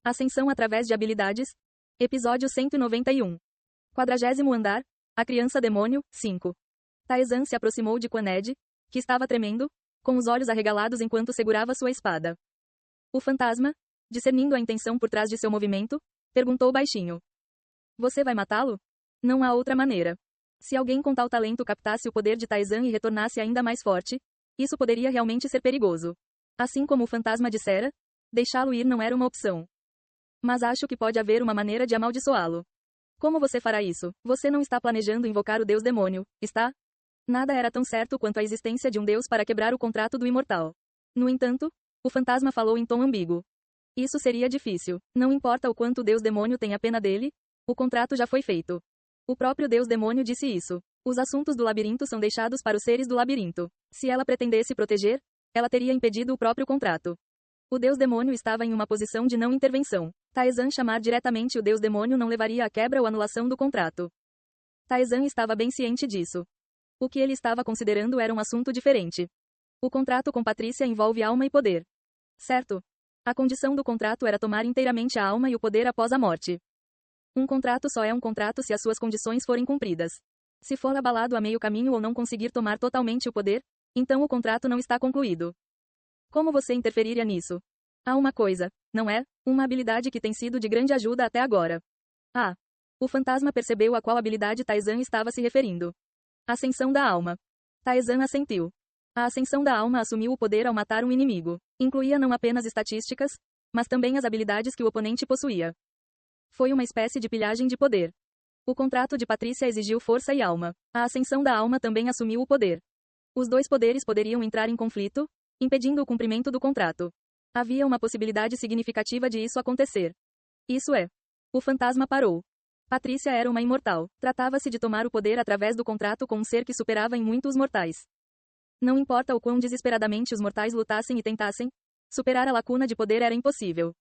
Ascensão através de habilidades. Episódio 191. 40º andar. A criança demônio, 5. Taesan se aproximou de Quan Ed, que estava tremendo, com os olhos arregalados enquanto segurava sua espada. O fantasma, discernindo a intenção por trás de seu movimento, perguntou baixinho: "Você vai matá-lo? Não há outra maneira. Se alguém com tal talento captasse o poder de Taesan e retornasse ainda mais forte, isso poderia realmente ser perigoso. Assim como o fantasma dissera, deixá-lo ir não era uma opção. Mas acho que pode haver uma maneira de amaldiçoá-lo. Como você fará isso? Você não está planejando invocar o deus demônio, está?" Nada era tão certo quanto a existência de um deus para quebrar o contrato do imortal. No entanto, o fantasma falou em tom ambíguo. Isso seria difícil. Não importa o quanto o deus demônio tenha pena dele, o contrato já foi feito. O próprio deus demônio disse isso. Os assuntos do labirinto são deixados para os seres do labirinto. Se ela pretendesse proteger, ela teria impedido o próprio contrato. O deus demônio estava em uma posição de não intervenção. Taesan chamar diretamente o deus demônio não levaria à quebra ou anulação do contrato. Taesan estava bem ciente disso. O que ele estava considerando era um assunto diferente. O contrato com Patrícia envolve alma e poder. Certo? A condição do contrato era tomar inteiramente a alma e o poder após a morte. Um contrato só é um contrato se as suas condições forem cumpridas. Se for abalado a meio caminho ou não conseguir tomar totalmente o poder, então o contrato não está concluído. Como você interferiria nisso? Há uma coisa, não é? Uma habilidade que tem sido de grande ajuda até agora. Ah! O fantasma percebeu a qual habilidade Taesan estava se referindo. Ascensão da alma. Taesan assentiu. A ascensão da alma assumiu o poder ao matar um inimigo. Incluía não apenas estatísticas, mas também as habilidades que o oponente possuía. Foi uma espécie de pilhagem de poder. O contrato de Patrícia exigiu força e alma. A ascensão da alma também assumiu o poder. Os dois poderes poderiam entrar em conflito, impedindo o cumprimento do contrato. Havia uma possibilidade significativa de isso acontecer. Isso é. O fantasma parou. Patrícia era uma imortal. Tratava-se de tomar o poder através do contrato com um ser que superava em muito os mortais. Não importa o quão desesperadamente os mortais lutassem e tentassem, superar a lacuna de poder era impossível.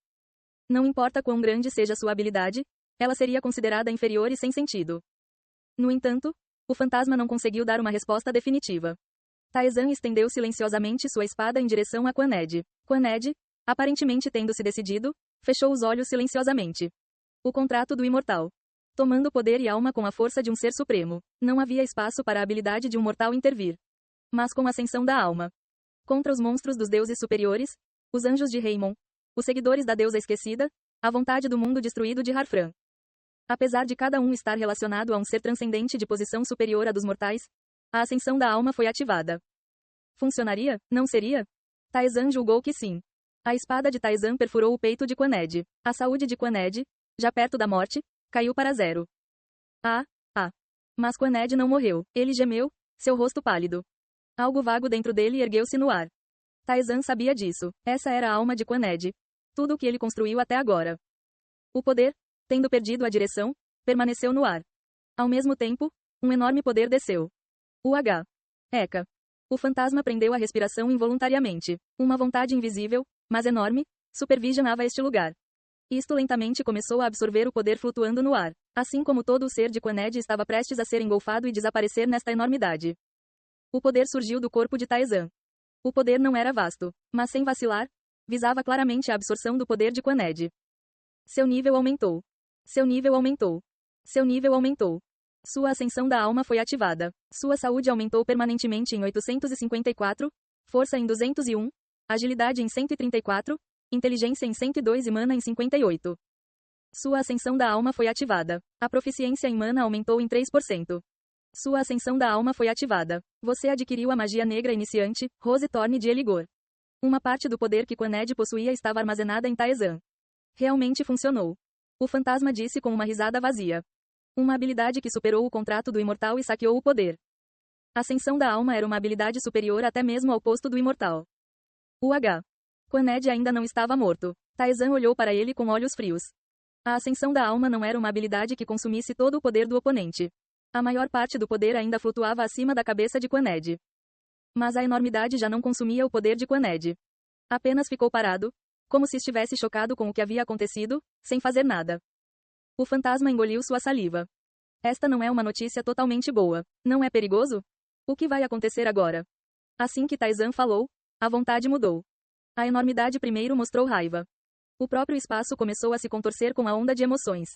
Não importa quão grande seja sua habilidade, ela seria considerada inferior e sem sentido. No entanto, o fantasma não conseguiu dar uma resposta definitiva. Taesan estendeu silenciosamente sua espada em direção a Quan Ed. Quan Ed, aparentemente tendo se decidido, fechou os olhos silenciosamente. O contrato do imortal. Tomando poder e alma com a força de um ser supremo. Não havia espaço para a habilidade de um mortal intervir. Mas com a ascensão da alma. Contra os monstros dos deuses superiores, os anjos de Raimon, os seguidores da deusa esquecida, a vontade do mundo destruído de Harfran. Apesar de cada um estar relacionado a um ser transcendente de posição superior à dos mortais, a ascensão da alma foi ativada. Funcionaria? Não seria? Taesan julgou que sim. A espada de Taesan perfurou o peito de Quan Ed. A saúde de Quan Ed, já perto da morte, caiu para zero. Ah! Mas Quan Ed não morreu. Ele gemeu, seu rosto pálido. Algo vago dentro dele ergueu-se no ar. Taesan sabia disso. Essa era a alma de Quan Ed. Tudo o que ele construiu até agora. O poder, tendo perdido a direção, permaneceu no ar. Ao mesmo tempo, um enorme poder desceu. Eka. O fantasma prendeu a respiração involuntariamente. Uma vontade invisível, mas enorme, supervisionava este lugar. Isto lentamente começou a absorver o poder flutuando no ar. Assim como todo o ser de Quan Ed estava prestes a ser engolfado e desaparecer nesta enormidade. O poder surgiu do corpo de Taesan. O poder não era vasto, mas sem vacilar, visava claramente a absorção do poder de Quan Ed. Seu nível aumentou. Seu nível aumentou. Seu nível aumentou. Sua ascensão da alma foi ativada. Sua saúde aumentou permanentemente em 854, força em 201, agilidade em 134, inteligência em 102 e mana em 58. Sua ascensão da alma foi ativada. A proficiência em mana aumentou em 3%. Sua ascensão da alma foi ativada. Você adquiriu a magia negra iniciante, Rose Thorn de Eligor. Uma parte do poder que Quan Ed possuía estava armazenada em Taesan. Realmente funcionou. O fantasma disse com uma risada vazia. Uma habilidade que superou o contrato do imortal e saqueou o poder. Ascensão da alma era uma habilidade superior até mesmo ao posto do imortal. Quan Ed ainda não estava morto. Taesan olhou para ele com olhos frios. A ascensão da alma não era uma habilidade que consumisse todo o poder do oponente. A maior parte do poder ainda flutuava acima da cabeça de Quan Ed. Mas a enormidade já não consumia o poder de Quan Ed. Apenas ficou parado, como se estivesse chocado com o que havia acontecido, sem fazer nada. O fantasma engoliu sua saliva. Esta não é uma notícia totalmente boa. Não é perigoso? O que vai acontecer agora? Assim que Taesan falou, a vontade mudou. A enormidade primeiro mostrou raiva. O próprio espaço começou a se contorcer com a onda de emoções.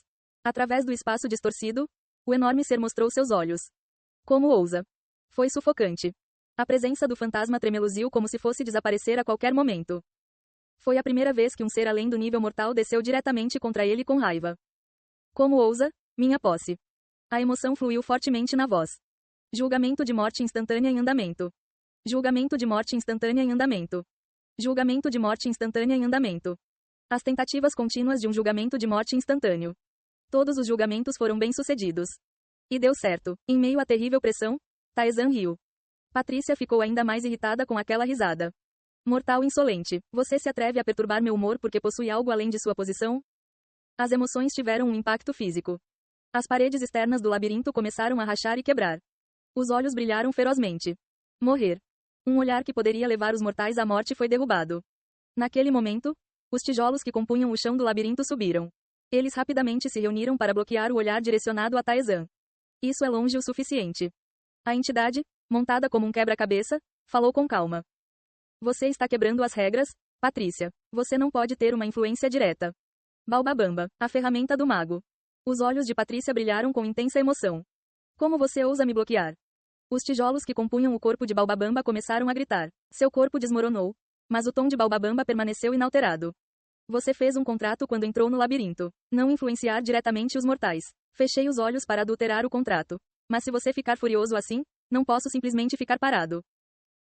Através do espaço distorcido, o enorme ser mostrou seus olhos. Como ousa? Foi sufocante. A presença do fantasma tremeluziu como se fosse desaparecer a qualquer momento. Foi a primeira vez que um ser além do nível mortal desceu diretamente contra ele com raiva. Como ousa, minha posse? A emoção fluiu fortemente na voz. Julgamento de morte instantânea em andamento. Julgamento de morte instantânea em andamento. Julgamento de morte instantânea em andamento. As tentativas contínuas de um julgamento de morte instantâneo. Todos os julgamentos foram bem-sucedidos. E deu certo. Em meio à terrível pressão, Taizan riu. Patrícia ficou ainda mais irritada com aquela risada. Mortal insolente, você se atreve a perturbar meu humor porque possui algo além de sua posição? As emoções tiveram um impacto físico. As paredes externas do labirinto começaram a rachar e quebrar. Os olhos brilharam ferozmente. Morrer. Um olhar que poderia levar os mortais à morte foi derrubado. Naquele momento, os tijolos que compunham o chão do labirinto subiram. Eles rapidamente se reuniram para bloquear o olhar direcionado a Taizan. Isso é longe o suficiente. A entidade, montada como um quebra-cabeça, falou com calma. Você está quebrando as regras, Patrícia. Você não pode ter uma influência direta. Baobabamba, a ferramenta do mago. Os olhos de Patrícia brilharam com intensa emoção. Como você ousa me bloquear? Os tijolos que compunham o corpo de Baobabamba começaram a gritar. Seu corpo desmoronou, mas o tom de Baobabamba permaneceu inalterado. Você fez um contrato quando entrou no labirinto. Não influenciar diretamente os mortais. Fechei os olhos para adulterar o contrato. Mas se você ficar furioso assim, não posso simplesmente ficar parado.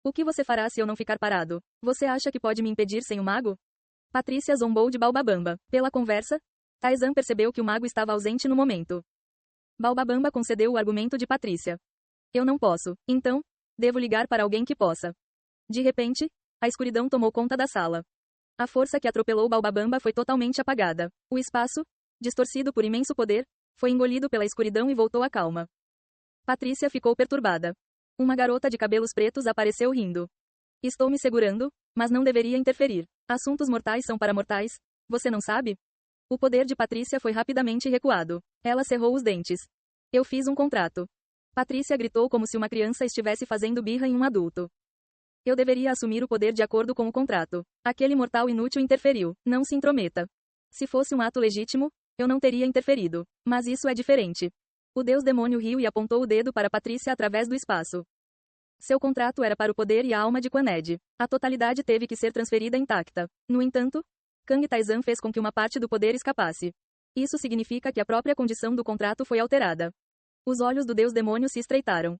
O que você fará se eu não ficar parado? Você acha que pode me impedir sem o mago? Patrícia zombou de Baobabamba. Pela conversa, Taizan percebeu que o mago estava ausente no momento. Baobabamba concedeu o argumento de Patrícia. Eu não posso, então, devo ligar para alguém que possa. De repente, a escuridão tomou conta da sala. A força que atropelou Baobabamba foi totalmente apagada. O espaço, distorcido por imenso poder, foi engolido pela escuridão e voltou à calma. Patrícia ficou perturbada. Uma garota de cabelos pretos apareceu rindo. Estou me segurando, mas não deveria interferir. Assuntos mortais são para mortais, você não sabe? O poder de Patrícia foi rapidamente recuado. Ela cerrou os dentes. Eu fiz um contrato. Patrícia gritou como se uma criança estivesse fazendo birra em um adulto. Eu deveria assumir o poder de acordo com o contrato. Aquele mortal inútil interferiu. Não se intrometa. Se fosse um ato legítimo, eu não teria interferido. Mas isso é diferente. O deus demônio riu e apontou o dedo para Patrícia através do espaço. Seu contrato era para o poder e a alma de Quaned. A totalidade teve que ser transferida intacta. No entanto, Kang Taizan fez com que uma parte do poder escapasse. Isso significa que a própria condição do contrato foi alterada. Os olhos do deus demônio se estreitaram.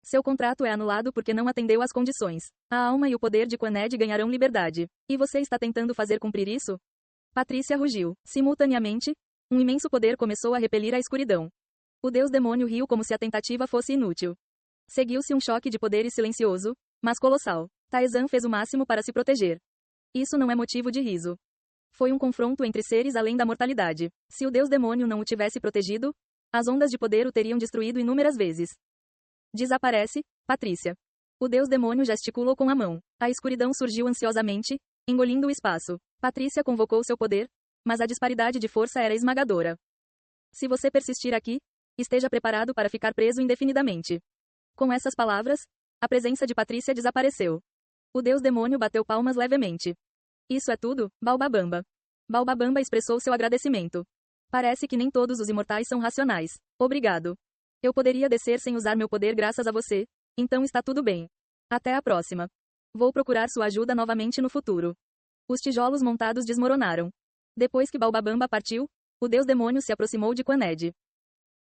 Seu contrato é anulado porque não atendeu às condições. A alma e o poder de Quaned ganharão liberdade. E você está tentando fazer cumprir isso? Patrícia rugiu. Simultaneamente, um imenso poder começou a repelir a escuridão. O deus demônio riu como se a tentativa fosse inútil. Seguiu-se um choque de poderes silencioso, mas colossal. Taizan fez o máximo para se proteger. Isso não é motivo de riso. Foi um confronto entre seres além da mortalidade. Se o deus demônio não o tivesse protegido, as ondas de poder o teriam destruído inúmeras vezes. Desaparece, Patrícia. O deus demônio gesticulou com a mão. A escuridão surgiu ansiosamente, engolindo o espaço. Patrícia convocou seu poder, mas a disparidade de força era esmagadora. Se você persistir aqui, esteja preparado para ficar preso indefinidamente. Com essas palavras, a presença de Patrícia desapareceu. O deus demônio bateu palmas levemente. Isso é tudo, Baobabamba. Baobabamba expressou seu agradecimento. Parece que nem todos os imortais são racionais. Obrigado. Eu poderia descer sem usar meu poder graças a você, então está tudo bem. Até a próxima. Vou procurar sua ajuda novamente no futuro. Os tijolos montados desmoronaram. Depois que Baobabamba partiu, o deus demônio se aproximou de Quaned.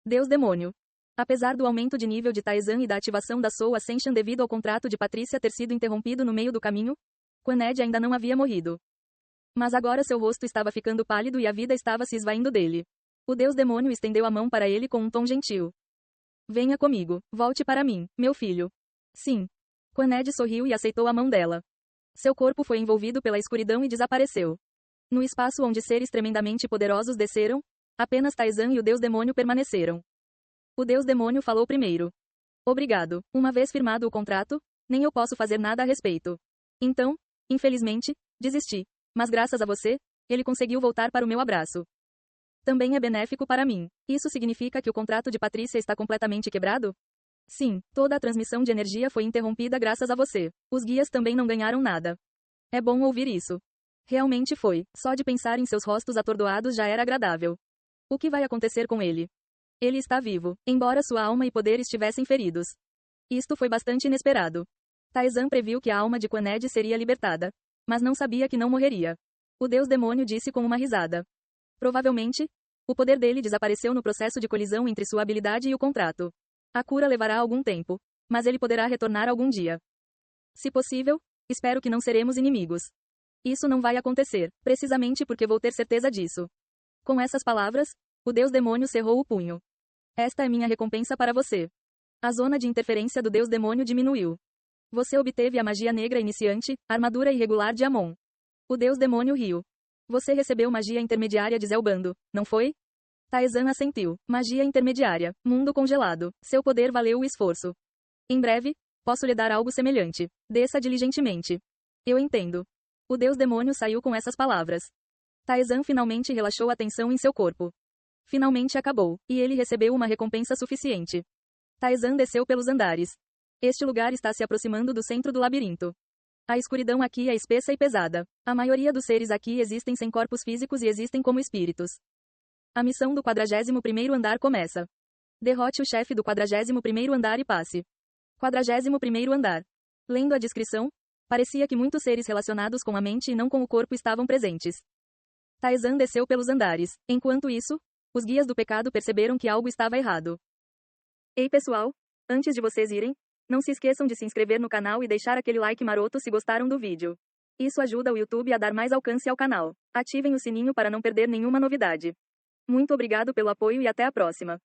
Deus demônio. Apesar do aumento de nível de Taizan e da ativação da Soul Ascension devido ao contrato de Patrícia ter sido interrompido no meio do caminho, Quaned ainda não havia morrido. Mas agora seu rosto estava ficando pálido e a vida estava se esvaindo dele. O deus demônio estendeu a mão para ele com um tom gentil. Venha comigo, volte para mim, meu filho. Sim. Quaned sorriu e aceitou a mão dela. Seu corpo foi envolvido pela escuridão e desapareceu. No espaço onde seres tremendamente poderosos desceram, apenas Taizan e o deus demônio permaneceram. O deus demônio falou primeiro. Obrigado. Uma vez firmado o contrato, nem eu posso fazer nada a respeito. Então, infelizmente, desisti. Mas graças a você, ele conseguiu voltar para o meu abraço. Também é benéfico para mim. Isso significa que o contrato de Patrícia está completamente quebrado? Sim, toda a transmissão de energia foi interrompida graças a você. Os guias também não ganharam nada. É bom ouvir isso. Realmente foi. Só de pensar em seus rostos atordoados já era agradável. O que vai acontecer com ele? Ele está vivo, embora sua alma e poder estivessem feridos. Isto foi bastante inesperado. Taizan previu que a alma de Quan Ed seria libertada, mas não sabia que não morreria. O deus demônio disse com uma risada. Provavelmente, o poder dele desapareceu no processo de colisão entre sua habilidade e o contrato. A cura levará algum tempo, mas ele poderá retornar algum dia. Se possível, espero que não seremos inimigos. Isso não vai acontecer, precisamente porque vou ter certeza disso. Com essas palavras, o deus demônio cerrou o punho. Esta é minha recompensa para você. A zona de interferência do deus demônio diminuiu. Você obteve a magia negra iniciante, armadura irregular de Amon. O deus demônio riu. Você recebeu magia intermediária de Zelbando, não foi? Taizan assentiu. Magia intermediária, mundo congelado. Seu poder valeu o esforço. Em breve, posso lhe dar algo semelhante. Desça diligentemente. Eu entendo. O deus demônio saiu com essas palavras. Taizan finalmente relaxou a tensão em seu corpo. Finalmente acabou, e ele recebeu uma recompensa suficiente. Taizan desceu pelos andares. Este lugar está se aproximando do centro do labirinto. A escuridão aqui é espessa e pesada. A maioria dos seres aqui existem sem corpos físicos e existem como espíritos. A missão do 41º andar começa. Derrote o chefe do 41º andar e passe. 41º andar. Lendo a descrição, parecia que muitos seres relacionados com a mente e não com o corpo estavam presentes. Taizan desceu pelos andares. Enquanto isso, os guias do pecado perceberam que algo estava errado. Ei pessoal, antes de vocês irem, não se esqueçam de se inscrever no canal e deixar aquele like maroto se gostaram do vídeo. Isso ajuda o YouTube a dar mais alcance ao canal. Ativem o sininho para não perder nenhuma novidade. Muito obrigado pelo apoio e até a próxima.